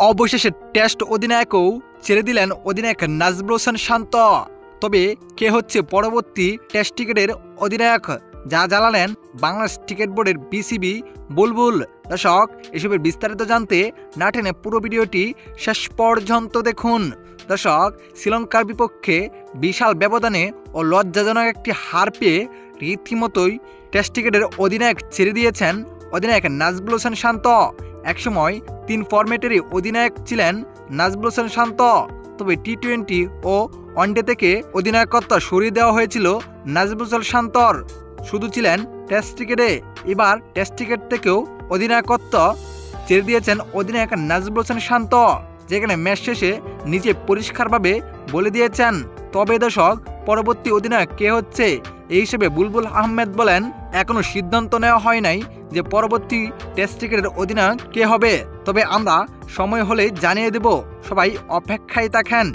অবশেষে টেস্ট অধিনায়কও ছেড়ে দিলেন অধিনায়ক নাজমুল হোসেন শান্ত। তবে কে হচ্ছে পরবর্তী টেস্ট ক্রিকেটের অধিনায়ক, যা জানালেন বাংলাদেশ ক্রিকেট বোর্ডের বিসিবি বুলবুল। দর্শক, এসবের বিস্তারিত জানতে না টেনে পুরো ভিডিওটি শেষ পর্যন্ত দেখুন। দর্শক, শ্রীলঙ্কার বিপক্ষে বিশাল ব্যবধানে ও লজ্জাজনক একটি হার পেয়ে রীতিমতোই টেস্ট ক্রিকেটের অধিনায়ক ছেড়ে দিয়েছেন অধিনায়ক নাজমুল হোসেন শান্ত। একসময় 3 ফরম্যাটেরই অধিনায়ক ছিলেন নাজমুল হোসেন শান্ত। তবে টি-20 ও ওয়ানডে থেকে অধিনায়কত্ব সরিয়ে দেওয়া হয়েছিল নাজমুল হোসেন শান্তর। শুধু ছিলেন টেস্ট ক্রিকেটে। এবার টেস্ট ক্রিকেট থেকেও অধিনায়কত্ব ছেড়ে দিয়েছেন অধিনায়ক নাজমুল হোসেন শান্ত, যেখানে ম্যাচ শেষে নিজে পরিষ্কারভাবে বলে দিয়েছেন। তবে দর্শক, পরবর্তী অধিনায়ক কে হচ্ছে এই হিসেবে বুলবুল আহমেদ বলেন, এখনো সিদ্ধান্ত নেওয়া হয় নাই যে পরবর্তী টেস্ট ক্রিকেটের অধিনায়ক কে হবে। তবে আমরা সময় হলেই জানিয়ে দেব, সবাই অপেক্ষায় থাকেন।